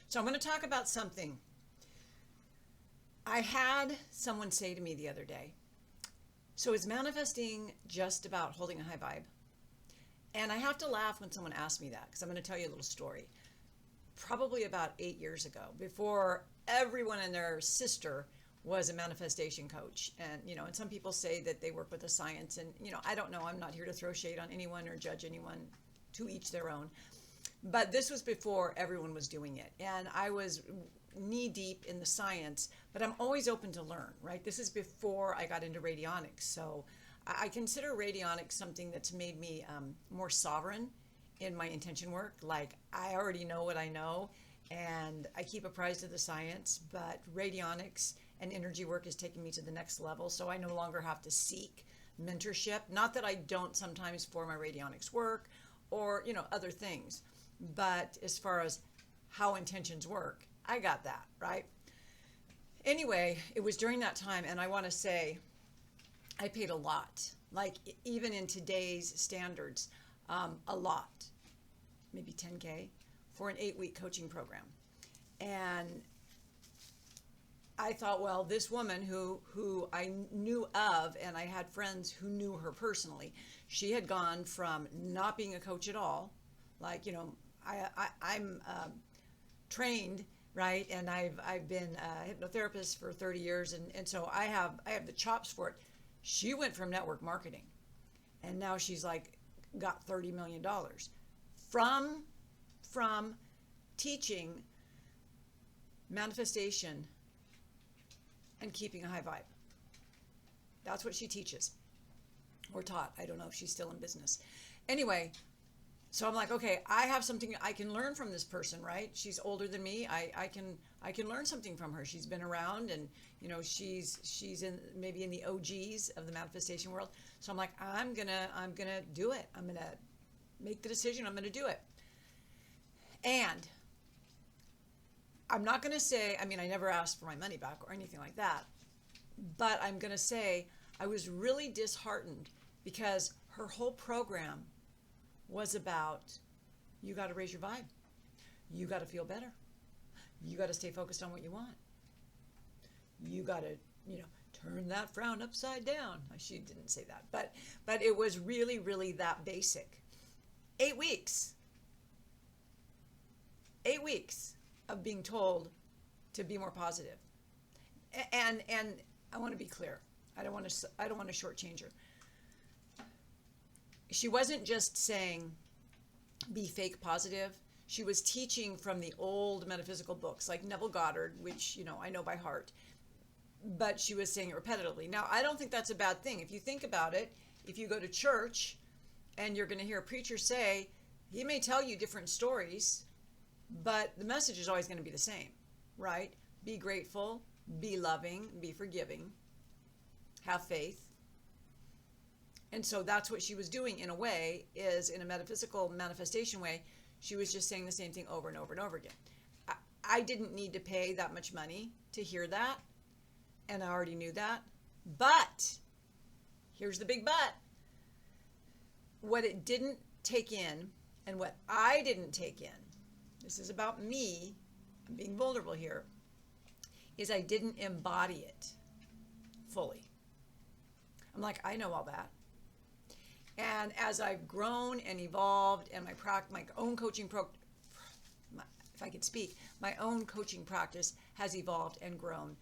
So I'm going to talk about something. I had someone say to me the other day, so is manifesting just about holding a high vibe? And I have to laugh when someone asks me that, because I'm going to tell you a little story. Probably about 8 years ago, before everyone and their sister was a manifestation coach. And, and some people say that they work with the science, and, I don't know. I'm not here to throw shade on anyone or judge anyone, to each their own. But this was before everyone was doing it. And I was knee deep in the science, but I'm always open to learn, right? This is before I got into radionics. So I consider radionics something that's made me more sovereign in my intention work. Like, I already know what I know, and I keep apprised of the science, but radionics and energy work is taking me to the next level. So I no longer have to seek mentorship. Not that I don't sometimes for my radionics work or, other things, but as far as how intentions work, I got that, right? Anyway, it was during that time, and I want to say I paid a lot, like even in today's standards, a lot, maybe 10K for an 8-week coaching program. And I thought, well, this woman who I knew of, and I had friends who knew her personally, she had gone from not being a coach at all, like, I'm trained, right? And I've been a hypnotherapist for 30 years, and so I have the chops for it. She went from network marketing, and now she's like got $30 million from teaching manifestation and keeping a high vibe. That's what she teaches, or taught. I don't know if she's still in business. Anyway, so I'm like, okay, I have something I can learn from this person, right? She's older than me. I can learn something from her. She's been around, and she's in maybe in the OGs of the manifestation world. So I'm like, I'm gonna do it. I'm gonna make the decision. I'm gonna do it. And I'm not gonna say, I never asked for my money back or anything like that, but I'm gonna say I was really disheartened because her whole program was about, you got to raise your vibe. You got to feel better. You got to stay focused on what you want. You got to, turn that frown upside down. She didn't say that, but it was really, really that basic. 8 weeks. 8 weeks of being told to be more positive. And I want to be clear. I don't want to shortchange her. She wasn't just saying be fake positive. She was teaching from the old metaphysical books like Neville Goddard, which I know by heart, but she was saying it repetitively. Now, I don't think that's a bad thing. If you think about it, if you go to church and you're going to hear a preacher say, he may tell you different stories, but the message is always going to be the same, right? Be grateful, be loving, be forgiving, have faith. And so that's what she was doing in a way, is in a metaphysical manifestation way. She was just saying the same thing over and over and over again. I didn't need to pay that much money to hear that, and I already knew that. But, here's the big but. What it didn't take in, and what I didn't take in, this is about me, I'm being vulnerable here, is I didn't embody it fully. I'm like, I know all that. And as I've grown and evolved, and my own coaching my own coaching practice has evolved and grown,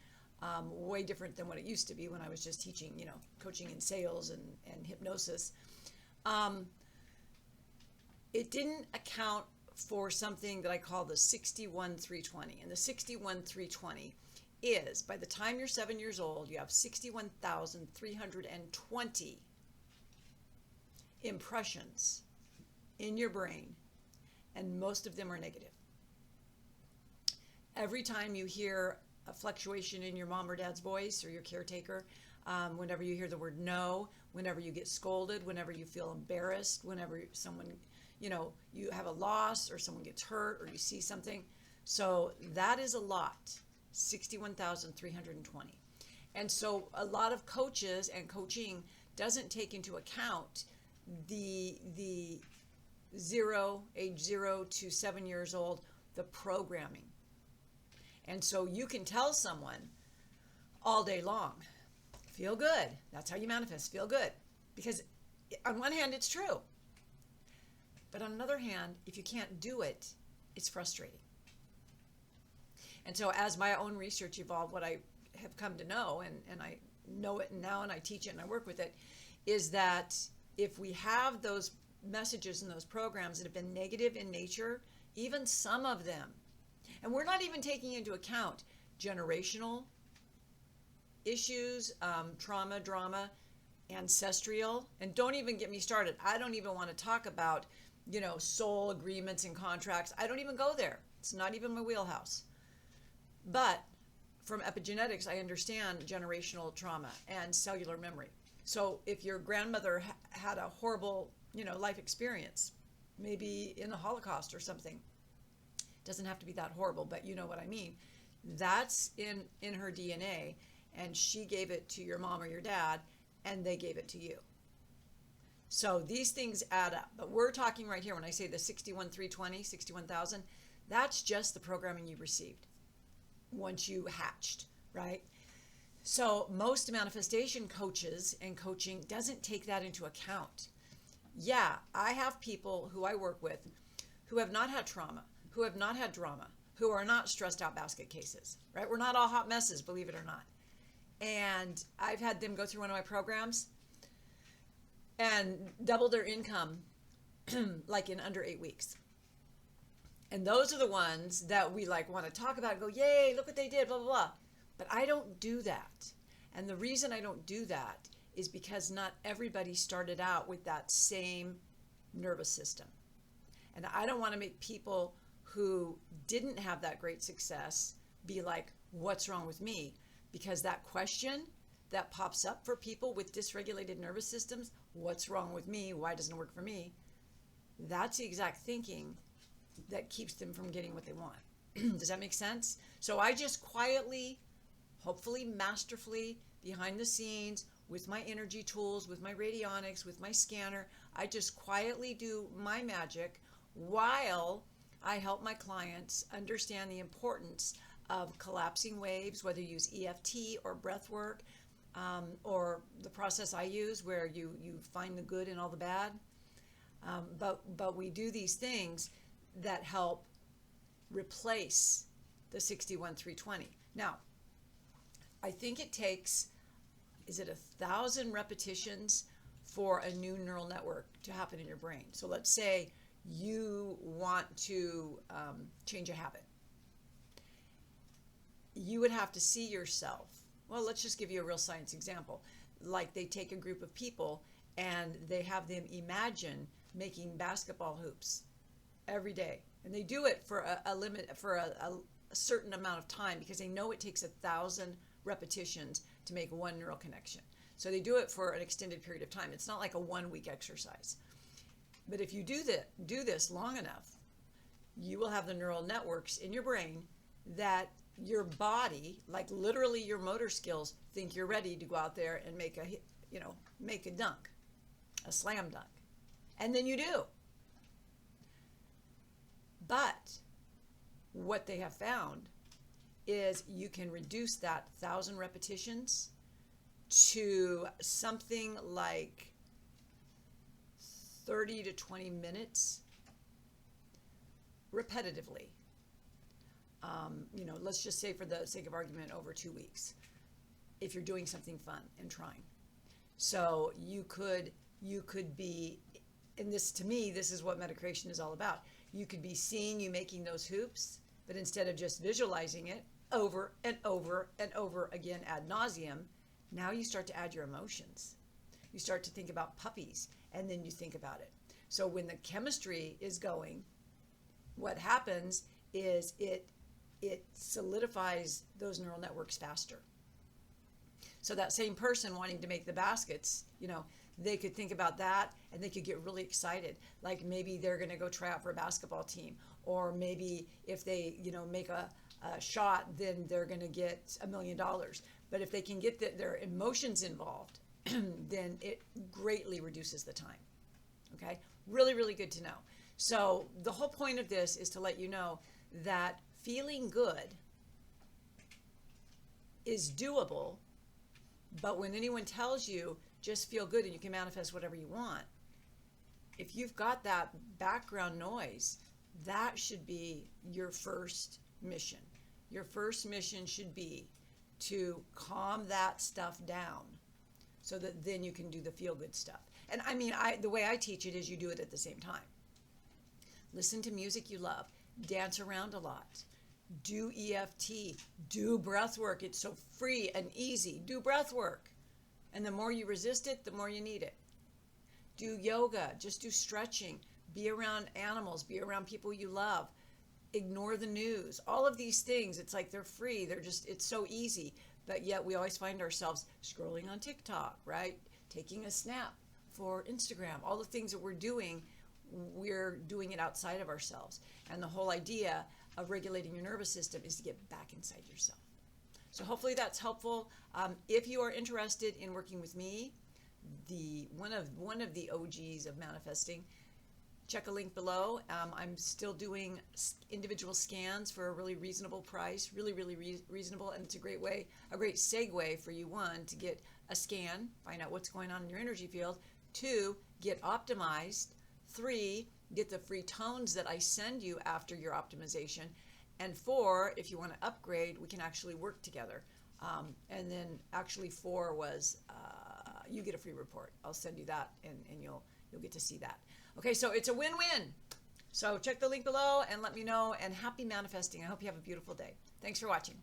way different than what it used to be when I was just teaching, coaching in sales and hypnosis. It didn't account for something that I call the 61-320, and the 61-320 is, by the time you're 7 years old, you have 61,320 impressions in your brain, and most of them are negative. Every time you hear a fluctuation in your mom or dad's voice or your caretaker, whenever you hear the word no, whenever you get scolded, whenever you feel embarrassed, whenever someone, you have a loss or someone gets hurt or you see something. So that is a lot, 61,320. And so a lot of coaches and coaching doesn't take into account the age 0 to 7 years old, the programming, And so you can tell someone all day long, feel good. That's how you manifest, feel good. Because on one hand, it's true. But on another hand, if you can't do it, it's frustrating. And so as my own research evolved, what I have come to know, and I know it now and I teach it and I work with it, is that if we have those messages and those programs that have been negative in nature, even some of them, and we're not even taking into account generational issues, trauma, drama, ancestral, and don't even get me started. I don't even want to talk about, soul agreements and contracts. I don't even go there. It's not even my wheelhouse. But from epigenetics, I understand generational trauma and cellular memory. So if your grandmother had a horrible, life experience, maybe in the Holocaust or something, doesn't have to be that horrible, but you know what I mean. That's in her DNA, and she gave it to your mom or your dad, and they gave it to you. So these things add up. But we're talking right here, when I say the 61,320, 61,000, that's just the programming you received once you hatched, right? So most manifestation coaches and coaching doesn't take that into account. Yeah, I have people who I work with who have not had trauma, who have not had drama, who are not stressed out basket cases, right? We're not all hot messes, believe it or not. And I've had them go through one of my programs and double their income like in under 8 weeks. And those are the ones that we want to talk about and go, yay, look what they did, blah, blah, blah. But I don't do that. And the reason I don't do that is because not everybody started out with that same nervous system. And I don't want to make people who didn't have that great success be like, what's wrong with me? Because that question that pops up for people with dysregulated nervous systems, what's wrong with me? Why doesn't it work for me? That's the exact thinking that keeps them from getting what they want. Does that make sense? So I just quietly, hopefully masterfully, behind the scenes, with my energy tools, with my radionics, with my scanner, I just quietly do my magic while I help my clients understand the importance of collapsing waves, whether you use EFT or breath work, or the process I use where you find the good in all the bad. But we do these things that help replace the 61,320. Now, I think it takes, is it 1,000 repetitions for a new neural network to happen in your brain? So let's say you want to change a habit. You would have to see yourself. Well, let's just give you a real science example. Like they take a group of people and they have them imagine making basketball hoops every day. And they do it for a limit, for a certain amount of time, because they know it takes 1,000 repetitions to make one neural connection. So they do it for an extended period of time. It's not like a 1-week exercise. But if you do this long enough, you will have the neural networks in your brain that your body, like literally your motor skills, think you're ready to go out there and make a dunk, a slam dunk. And then you do. But what they have found is you can reduce that 1,000 repetitions to something like 30 to 20 minutes repetitively. Let's just say for the sake of argument, over 2 weeks, if you're doing something fun and trying. So you could be, and this, to me, this is what metacreation is all about. You could be seeing you making those hoops, but instead of just visualizing it over and over and over again ad nauseum, now you start to add your emotions. You start to think about puppies, and then you think about it. So when the chemistry is going, what happens is it solidifies those neural networks faster. So that same person wanting to make the baskets, they could think about that and they could get really excited. Like maybe they're going to go try out for a basketball team, or maybe if they, make a shot, then they're going to get $1 million. But if they can get their emotions involved, then it greatly reduces the time. Okay? Really, really good to know. So the whole point of this is to let you know that feeling good is doable. But when anyone tells you just feel good and you can manifest whatever you want, if you've got that background noise, that should be your first mission. Your first mission should be to calm that stuff down so that then you can do the feel good stuff. And I mean, the way I teach it is you do it at the same time. Listen to music you love, dance around a lot, do EFT, do breath work. It's so free and easy. Do breath work. And the more you resist it, the more you need it. Do yoga, just do stretching, be around animals, be around people you love, ignore the news. All of these things, it's like they're free. They're just, it's so easy. But yet we always find ourselves scrolling on TikTok, right? Taking a snap for Instagram. All the things that we're doing it outside of ourselves. And the whole idea of regulating your nervous system is to get back inside yourself. So hopefully that's helpful. If you are interested in working with me, one of the OGs of manifesting, check a link below. I'm still doing individual scans for a really reasonable price, really reasonable, and it's a great segue for you, one, to get a scan, find out what's going on in your energy field, two, get optimized, three, get the free tones that I send you after your optimization, and four, if you want to upgrade, we can actually work together. And then actually four was you get a free report. I'll send you that, and you'll get to see that. Okay, so it's a win-win. So check the link below and let me know, and happy manifesting. I hope you have a beautiful day. Thanks for watching.